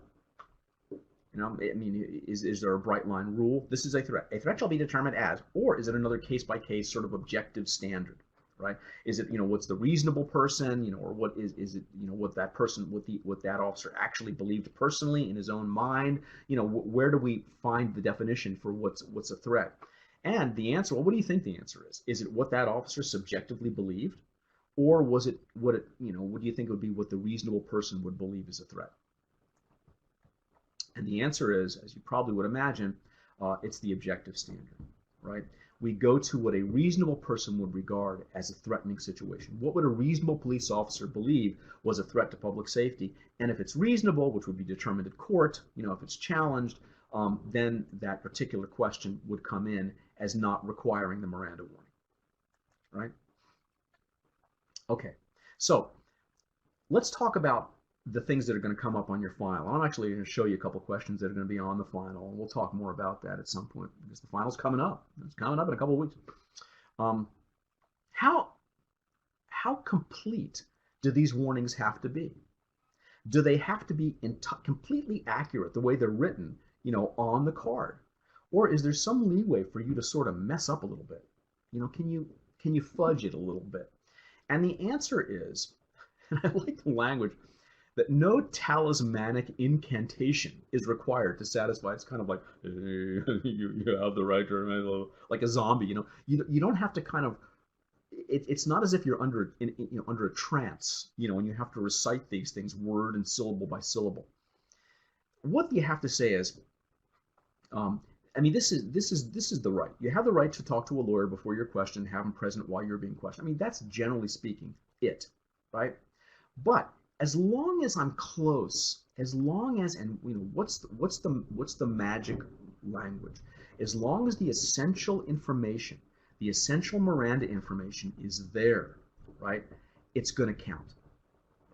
I mean, is there a bright line rule? This is a threat. A threat shall be determined as, or is it another case-by-case sort of objective standard, right? Is it, what's the reasonable person, or what is it, what that person, what that officer actually believed personally in his own mind? Where do we find the definition for what's a threat? And the answer, well, what do you think the answer is? Is it what that officer subjectively believed, or was it what do you think would be what the reasonable person would believe is a threat? And the answer is, as you probably would imagine, it's the objective standard, right? We go to what a reasonable person would regard as a threatening situation. What would a reasonable police officer believe was a threat to public safety? And if it's reasonable, which would be determined at court, if it's challenged, then that particular question would come in as not requiring the Miranda warning, right? Okay, so let's talk about the things that are going to come up on your final. I'm actually going to show you a couple questions that are going to be on the final, and we'll talk more about that at some point because the final's coming up. It's coming up in a couple of weeks. How complete do these warnings have to be? Do they have to be completely accurate the way they're written, on the card? Or is there some leeway for you to sort of mess up a little bit? Can you fudge it a little bit? And the answer is, and I like the language, that no talismanic incantation is required to satisfy. It's kind of like, hey, you have the right to remain, like a zombie. You don't have to kind of. It's not as if you're under a trance, and you have to recite these things word and syllable by syllable. What you have to say is, this is the right. You have the right to talk to a lawyer before you're questioned, have him present while you're being questioned. That's generally speaking it, right? But as long as I'm close, what's the magic language? As long as the essential information, the essential Miranda information is there, right? It's going to count,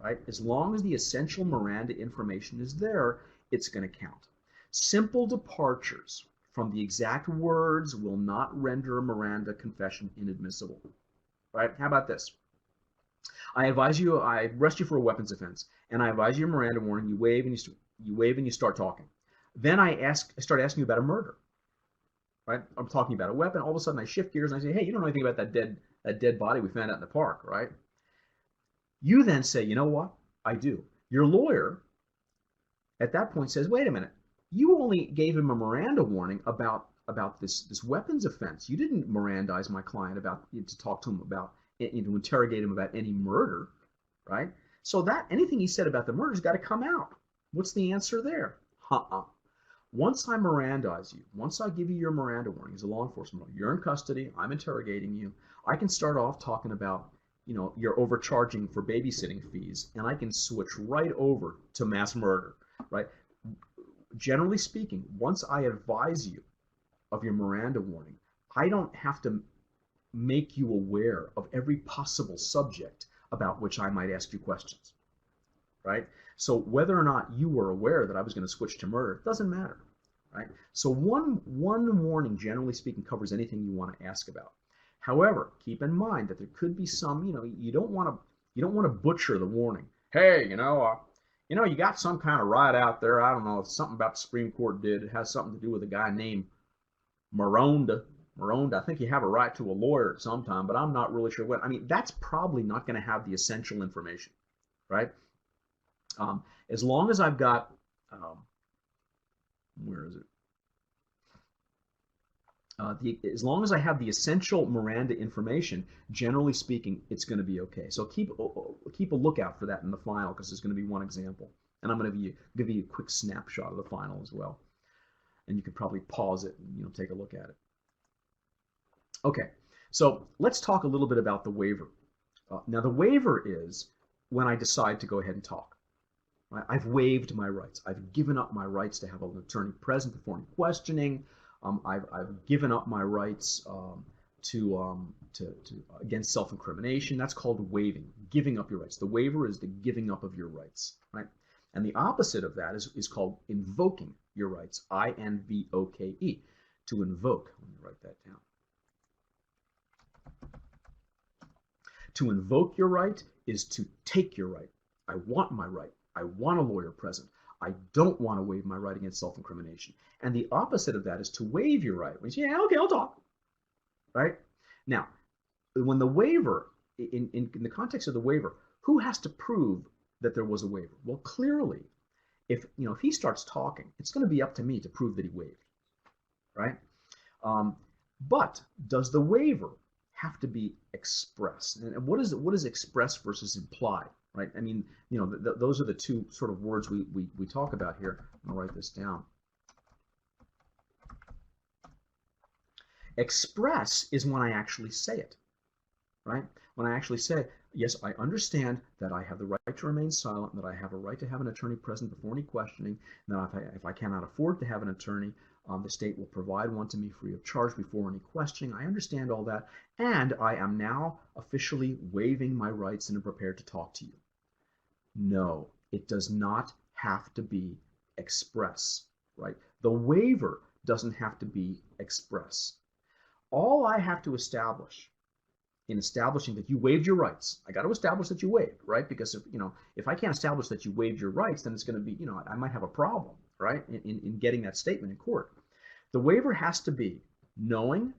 right? As long as the essential Miranda information is there, it's going to count. Simple departures from the exact words will not render a Miranda confession inadmissible. right? How about this? I advise you, I arrest you for a weapons offense, and I advise you a Miranda warning. You waive and you waive and you start talking. Then I start asking you about a murder, right? I'm talking about a weapon. All of a sudden, I shift gears and I say, hey, you don't know anything about that dead body we found out in the park, right? You then say, you know what? I do. Your lawyer at that point says, wait a minute, you only gave him a Miranda warning about this weapons offense. You didn't Mirandize my client about to talk to him about to interrogate him about any murder, right? So that anything he said about the murder's got to come out. What's the answer there? Once I Mirandize you, once I give you your Miranda warning as a law enforcement, you're in custody, I'm interrogating you, I can start off talking about, you're overcharging for babysitting fees, and I can switch right over to mass murder, right? Generally speaking, once I advise you of your Miranda warning, I don't have to make you aware of every possible subject about which I might ask you questions, right? So whether or not you were aware that I was going to switch to murder, it doesn't matter, right? So one warning, generally speaking, covers anything you want to ask about. However, keep in mind that there could be some, you don't want to butcher the warning. Hey, you got some kind of right out there. I don't know. It's something about the Supreme Court did. It has something to do with a guy named Miranda. I think you have a right to a lawyer at some time, but I'm not really sure what. I mean, that's probably not going to have the essential information, right? As long as I've got, where is it? As long as I have the essential Miranda information, generally speaking, it's going to be okay. So keep a lookout for that in the final, because there's going to be one example, and I'm going to give you a quick snapshot of the final as well, and you could probably pause it and take a look at it. Okay, so let's talk a little bit about the waiver. Now, the waiver is when I decide to go ahead and talk. Right? I've waived my rights. I've given up my rights to have an attorney present before any questioning. I've given up my rights to against self-incrimination. That's called waiving, giving up your rights. The waiver is the giving up of your rights, right? And the opposite of that is called invoking your rights. I-N-V-O-K-E, to invoke. Let me write that down. To invoke your right is to take your right. I want my right. I want a lawyer present. I don't want to waive my right against self-incrimination. And the opposite of that is to waive your right. Which, yeah, okay, I'll talk. Right? Now, when the waiver, in the context of the waiver, who has to prove that there was a waiver? Well, clearly, if he starts talking, it's going to be up to me to prove that he waived. Right? But does the waiver have to be express? And what is express versus implied? Right? I mean, those are the two sort of words we talk about here. I'm going to write this down. Express is when I actually say it, right? When I actually say, yes, I understand that I have the right to remain silent, that I have a right to have an attorney present before any questioning, and that if I cannot afford to have an attorney, the state will provide one to me free of charge before any questioning. I understand all that, and I am now officially waiving my rights and am prepared to talk to you. No, it does not have to be express, right? The waiver doesn't have to be express. All I have to establish in establishing that you waived your rights, I got to establish that you waived, right? Because if I can't establish that you waived your rights, then it's going to be, I might have a problem, right? In getting that statement in court. The waiver has to be knowing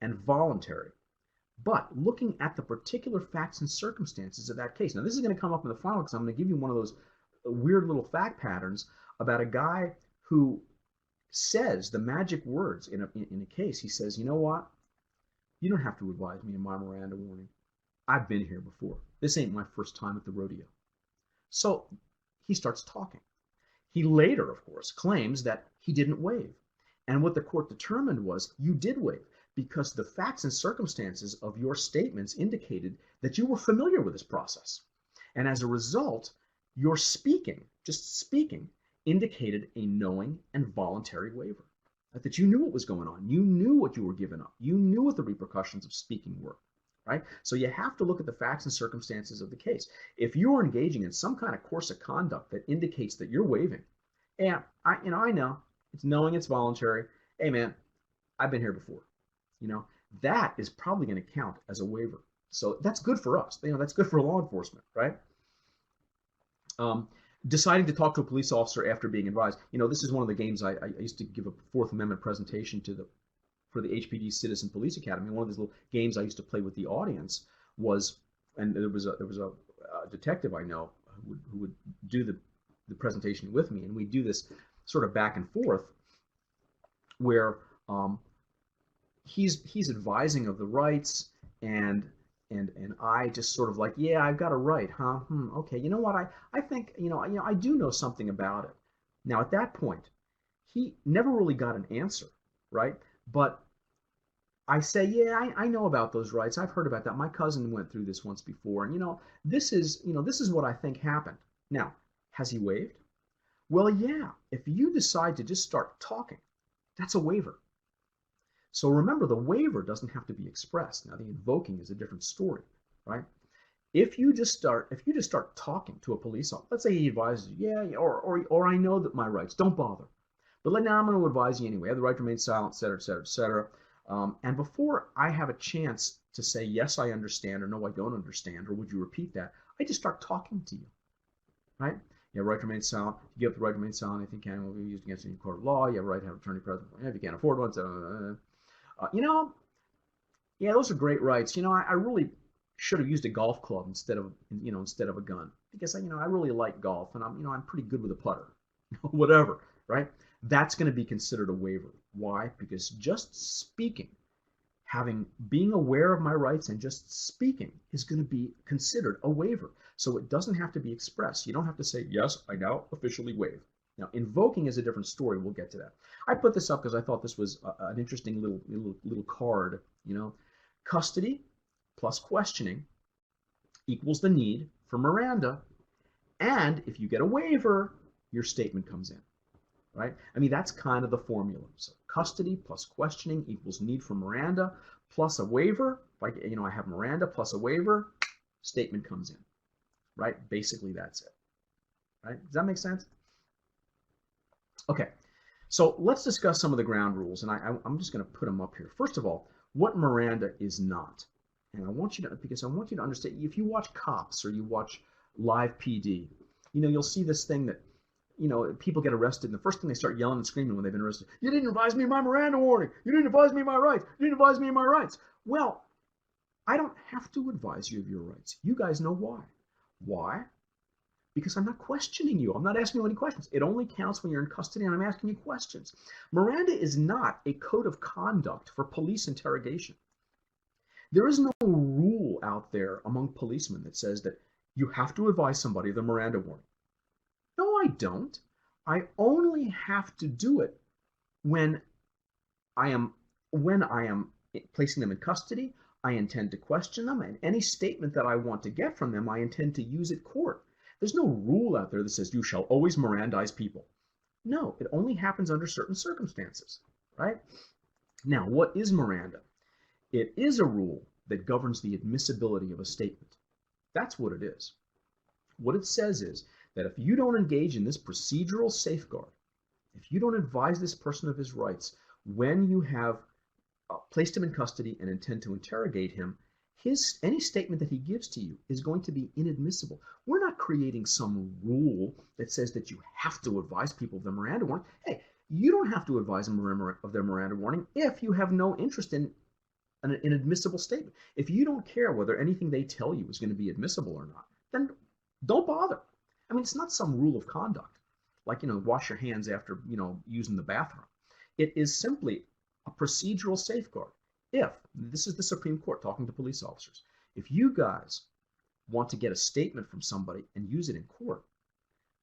and voluntary, but looking at the particular facts and circumstances of that case. Now, this is going to come up in the final because I'm going to give you one of those weird little fact patterns about a guy who says the magic words in a case. He says, you know what? You don't have to advise me in my Miranda warning. I've been here before. This ain't my first time at the rodeo. So he starts talking. He later, of course, claims that he didn't waive. And what the court determined was you did waive, because the facts and circumstances of your statements indicated that you were familiar with this process. And as a result, your speaking, just speaking, indicated a knowing and voluntary waiver. That you knew what was going on. You knew what you were giving up. You knew what the repercussions of speaking were. Right? So you have to look at the facts and circumstances of the case. If you're engaging in some kind of course of conduct that indicates that you're waiving, yeah, I know it's knowing, it's voluntary. Hey man, I've been here before. that is probably going to count as a waiver. So that's good for us. That's good for law enforcement, right? Deciding to talk to a police officer after being advised. This is one of the games I used to give a Fourth Amendment presentation for the HPD Citizen Police Academy. One of these little games I used to play with the audience was, and there was a detective I know who would do the presentation with me, and we do this sort of back and forth where he's advising of the rights, and I just sort of like, yeah, I've got a right, huh? Okay, you know what? I think I do know something about it. Now at that point, he never really got an answer, right? But I say, yeah, I know about those rights. I've heard about that. My cousin went through this once before, and this is what I think happened. Now, has he waived? Well, yeah. If you decide to just start talking, that's a waiver. So remember, the waiver doesn't have to be expressed. Now, the invoking is a different story, right? If you just start talking to a police officer, let's say he advises you, yeah, or I know that my rights, don't bother. But now I'm going to advise you anyway. I have the right to remain silent, et cetera, et cetera, et cetera. And before I have a chance to say, yes, I understand, or no, I don't understand, or would you repeat that, I just start talking to you, right? You have a right to remain silent. You have the right to remain silent. Anything can will be used against you in court of law. You have a right to have an attorney present if you can't afford one. Yeah, those are great rights. I really should have used a golf club instead of a gun, because I really like golf, and I'm pretty good with a putter, whatever, right? That's going to be considered a waiver. Why? Because just speaking, being aware of my rights and just speaking is going to be considered a waiver. So it doesn't have to be expressed. You don't have to say, yes, I now officially waive. Now, invoking is a different story. We'll get to that. I put this up because I thought this was an interesting little card. Custody plus questioning equals the need for Miranda. And if you get a waiver, your statement comes in, right? That's kind of the formula. So custody plus questioning equals need for Miranda plus a waiver. Like, I have Miranda plus a waiver, statement comes in, right? Basically, that's it, right? Does that make sense? Okay, so let's discuss some of the ground rules, and I'm just going to put them up here. First of all, what Miranda is not, and I want you to understand. If you watch Cops or you watch Live PD, you'll see this thing that people get arrested, and the first thing they start yelling and screaming when they've been arrested, you didn't advise me of my Miranda warning. You didn't advise me of my rights. You didn't advise me of my rights. Well, I don't have to advise you of your rights. You guys know why. Why? Because I'm not questioning you. I'm not asking you any questions. It only counts when you're in custody and I'm asking you questions. Miranda is not a code of conduct for police interrogation. There is no rule out there among policemen that says that you have to advise somebody of the Miranda warning. No, I don't. I only have to do it when I am placing them in custody. I intend to question them, and any statement that I want to get from them, I intend to use at court. There's no rule out there that says you shall always Mirandize people. No, it only happens under certain circumstances, right? Now, what is Miranda? It is a rule that governs the admissibility of a statement. That's what it is. What it says is that if you don't engage in this procedural safeguard, if you don't advise this person of his rights when you have placed him in custody and intend to interrogate him, any statement that he gives to you is going to be inadmissible. We're not creating some rule that says that you have to advise people of the Miranda warning. Hey, you don't have to advise them of their Miranda warning if you have no interest in an admissible statement. If you don't care whether anything they tell you is going to be admissible or not, then don't bother. It's not some rule of conduct, like, wash your hands after, using the bathroom. It is simply a procedural safeguard. If, this is the Supreme Court talking to police officers, if you guys want to get a statement from somebody and use it in court,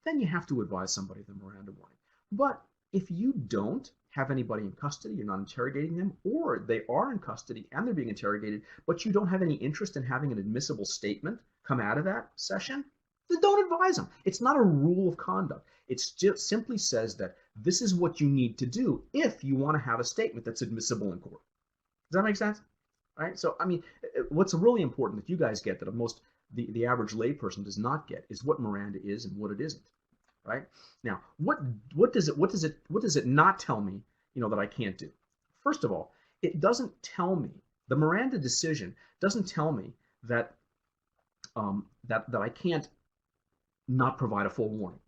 then you have to advise somebody of the Miranda warning. But if you don't have anybody in custody, you're not interrogating them, or they are in custody and they're being interrogated, but you don't have any interest in having an admissible statement come out of that session, then don't advise them. It's not a rule of conduct. It just simply says that this is what you need to do if you want to have a statement that's admissible in court. Does that make sense? Right? So, what's really important that you guys get that the average layperson does not get is what Miranda is and what it isn't. Right? Now, what does it not tell me, that I can't do? First of all, it doesn't tell me The Miranda decision doesn't tell me that that I can't not provide a full warning,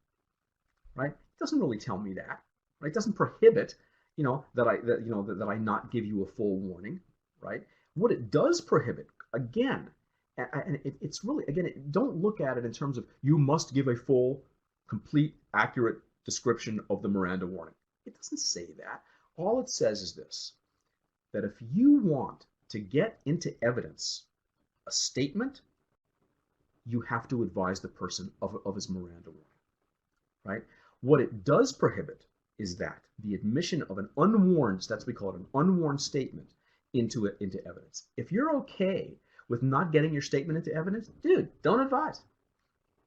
right? It doesn't really tell me that, right? It doesn't prohibit, that I not give you a full warning, right? What it does prohibit, again, and it's really, again, don't look at it in terms of you must give a full, complete, accurate description of the Miranda warning. It doesn't say that. All it says is this, that if you want to get into evidence a statement, you have to advise the person of his Miranda warning, right? What it does prohibit is that the admission of an unwarned, that's what we call it, an unwarned statement into evidence. If you're okay with not getting your statement into evidence, dude, don't advise,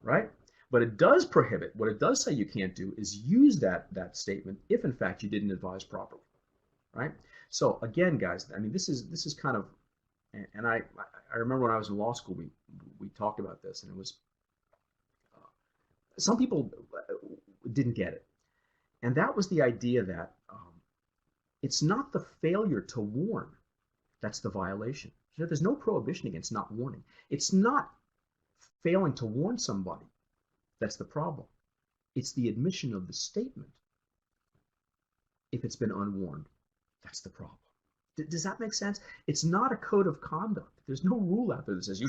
right? But it does prohibit, what it does say you can't do is use that statement if in fact you didn't advise properly, right? So again, guys, I mean, this is kind of, and I remember when I was in law school, we talked about this, and it was, some people didn't get it. And that was the idea that it's not the failure to warn that's the violation. So there's no prohibition against not warning. It's not failing to warn somebody that's the problem. It's the admission of the statement. If it's been unwarned, that's the problem. Does that make sense? It's not a code of conduct. There's no rule out there that says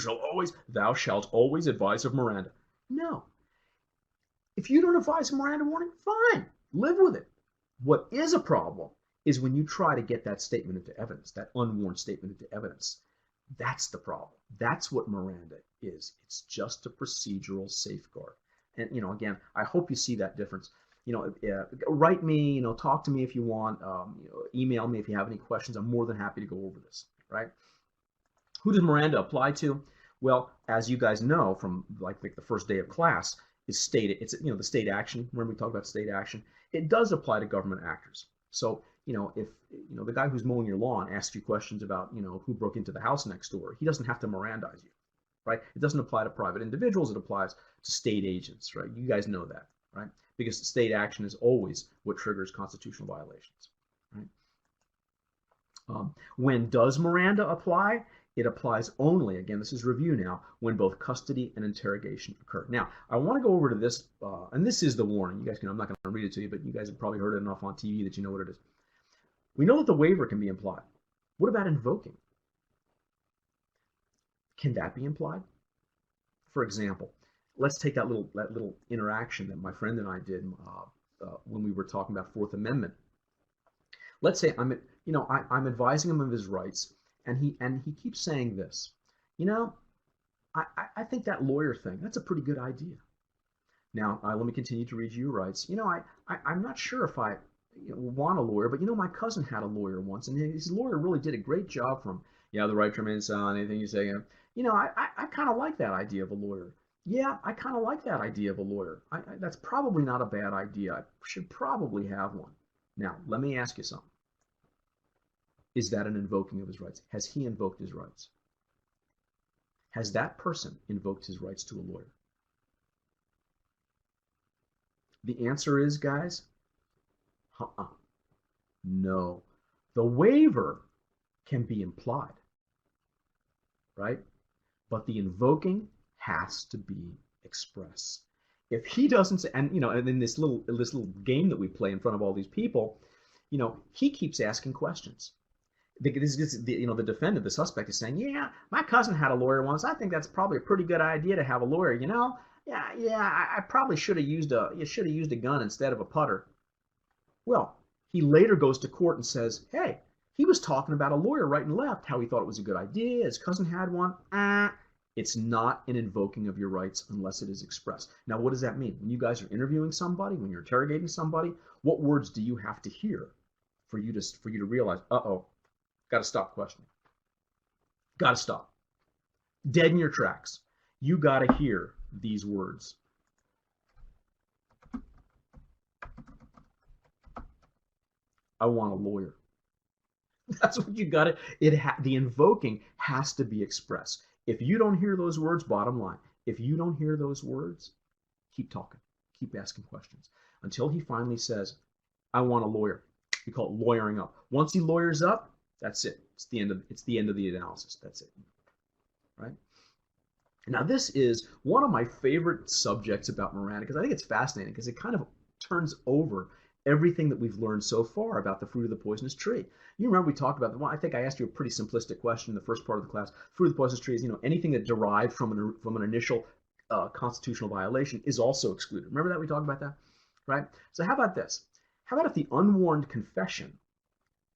thou shalt always advise of Miranda. No. If you don't advise of Miranda warning, fine, live with it. What is a problem is when you try to get that statement into evidence, that unwarned statement into evidence. That's the problem. That's what Miranda is. It's just a procedural safeguard. And, again, I hope you see that difference. Write me, talk to me if you want, email me if you have any questions. I'm more than happy to go over this, right? Who does Miranda apply to? Well, as you guys know from like the first day of class, it's the state action. Remember we talked about state action? It does apply to government actors. So, if the guy who's mowing your lawn asks you questions about, who broke into the house next door, he doesn't have to Mirandize you, right? It doesn't apply to private individuals. It applies to state agents, right? You guys know that, right? Because the state action is always what triggers constitutional violations, right? When does Miranda apply? It applies only, again, this is review now, when both custody and interrogation occur. Now, I want to go over to this, and this is the warning. You guys I'm not going to read it to you, but you guys have probably heard it enough on TV that you know what it is. We know that the waiver can be implied. What about invoking? Can that be implied? For example, let's take that little interaction that my friend and I did when we were talking about Fourth Amendment. Let's say I'm advising him of his rights, and he keeps saying this. I think that lawyer thing, that's a pretty good idea. Now, let me continue to read you your rights. I'm not sure if I want a lawyer, but my cousin had a lawyer once, and his lawyer really did a great job for him. You have the right to remain silent, anything you say. I kind of like that idea of a lawyer. Yeah, I kind of like that idea of a lawyer. That's probably not a bad idea. I should probably have one. Now, let me ask you something. Is that an invoking of his rights? Has he invoked his rights? Has that person invoked his rights to a lawyer? The answer is, guys, no. The waiver can be implied, right? But the invoking has to be express. If he doesn't say, and in this little game that we play in front of all these people, he keeps asking questions. The defendant, the suspect, is saying, yeah, my cousin had a lawyer once. I think that's probably a pretty good idea to have a lawyer. I probably should have used a gun instead of a putter. Well, he later goes to court and says, hey, he was talking about a lawyer right and left, how he thought it was a good idea, his cousin had one. It's not an invoking of your rights unless it is expressed. Now, what does that mean? When you guys are interviewing somebody, when you're interrogating somebody, what words do you have to hear for you to realize, uh-oh, got to stop questioning. Got to stop. Dead in your tracks. You got to hear these words. I want a lawyer. That's what you got to, the invoking has to be expressed. If you don't hear those words, bottom line, if you don't hear those words, keep talking, keep asking questions until he finally says, I want a lawyer. We call it lawyering up. Once he lawyers up, That's it. It's the end of the analysis. That's it. Right? Now, this is one of my favorite subjects about Miranda because I think it's fascinating because it kind of turns over everything that we've learned so far about the fruit of the poisonous tree. You remember we talked about, well, I think I asked you a pretty simplistic question in the first part of the class. Fruit of the poisonous tree is, anything that derived from an initial constitutional violation is also excluded. Remember that we talked about that, right? So how about this? How about if the unwarned confession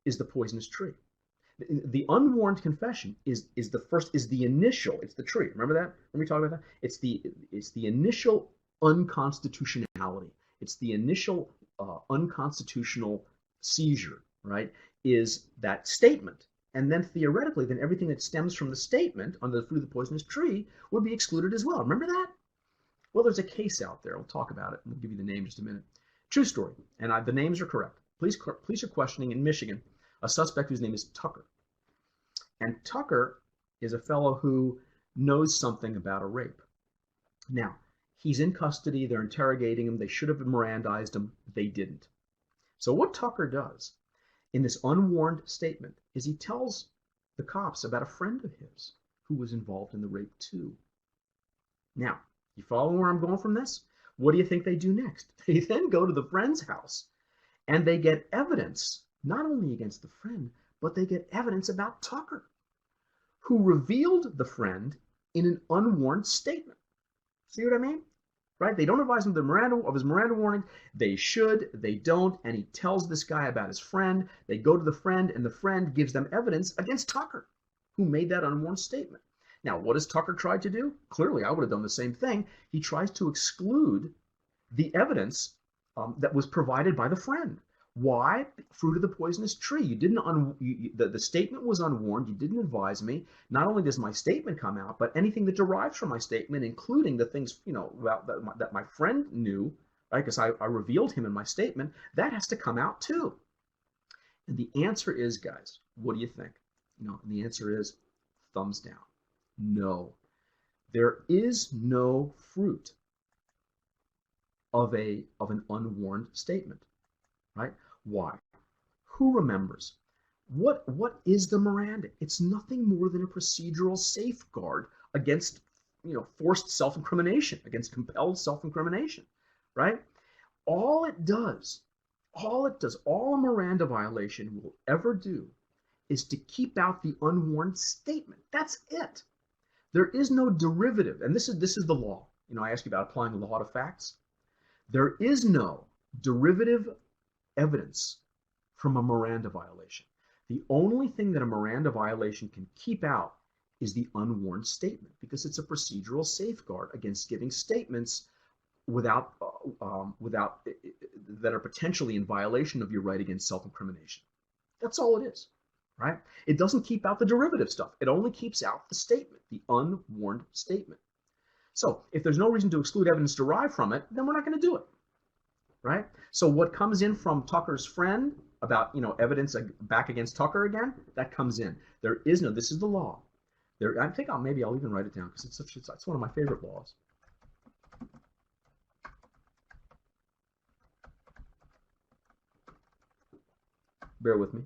is the poisonous tree? The unwarned confession is the initial. It's the tree. Remember that when we talked about that? It's the initial unconstitutionality. It's the initial unconstitutional seizure, right? Is that statement, and then theoretically, then everything that stems from the statement on the fruit of the poisonous tree would be excluded as well. Remember that? Well, there's a case out there. We'll talk about it. We'll give you the name in just a minute. True story, and the names are correct. Police are questioning in Michigan a suspect whose name is Tucker. And Tucker is a fellow who knows something about a rape. Now, he's in custody. They're interrogating him. They should have Mirandized him. They didn't. So what Tucker does in this unwarned statement is he tells the cops about a friend of his who was involved in the rape too. Now, you follow where I'm going from this? What do you think they do next? They then go to the friend's house and they get evidence, not only against the friend, but they get evidence about Tucker, who revealed the friend in an unwarned statement. See what I mean? Right? They don't advise him of his Miranda warning. They should, they don't, and he tells this guy about his friend. They go to the friend, and the friend gives them evidence against Tucker, who made that unwarned statement. Now, what has Tucker tried to do? Clearly, I would have done the same thing. He tries to exclude the evidence that was provided by the friend. Why? Fruit of the poisonous tree. You didn't the statement was unwarned. You didn't advise me. Not only does my statement come out, but anything that derives from my statement, including the things about that my friend knew, right? Because I revealed him in my statement, that has to come out too. And the answer is, guys, what do you think? And the answer is thumbs down. No, there is no fruit of an unwarned statement, right? Why? Who remembers? What is the Miranda? It's nothing more than a procedural safeguard against forced self-incrimination, against compelled self-incrimination, right? All a Miranda violation will ever do is to keep out the unwarned statement. That's it. There is no derivative, and this is the law. I asked you about applying the law to facts. There is no derivative evidence from a Miranda violation. The only thing that a Miranda violation can keep out is the unwarned statement, because it's a procedural safeguard against giving statements without that are potentially in violation of your right against self-incrimination. That's all it is, right? It doesn't keep out the derivative stuff. It only keeps out the statement, the unwarned statement. So if there's no reason to exclude evidence derived from it, then we're not going to do it, right? So what comes in from Tucker's friend about evidence back against Tucker again, that comes in. There is no. This is the law. I think maybe I'll even write it down because it's one of my favorite laws. Bear with me.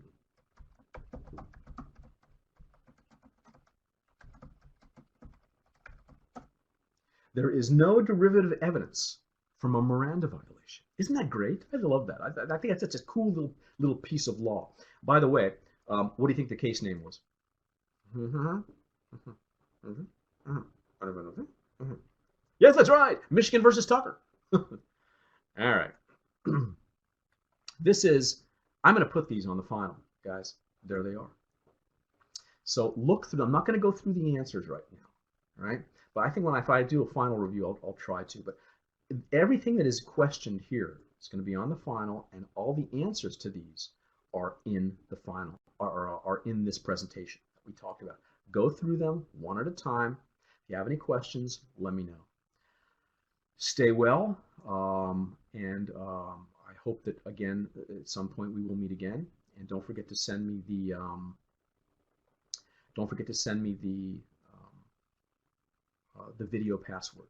There is no derivative evidence from a Miranda violation. Isn't that great? I love that. I think that's such a cool little piece of law. By the way, what do you think the case name was? Yes, that's right. Michigan versus Tucker. All right. I'm going to put these on the final, guys. There they are. So look through them. I'm not going to go through the answers right now, right? But I think if I do a final review, I'll try to. But everything that is questioned here is going to be on the final, and all the answers to these are in the final, are in this presentation that we talked about. Go through them one at a time. If you have any questions, let me know. Stay well, and I hope that, again, at some point we will meet again. And don't forget to send me the video password.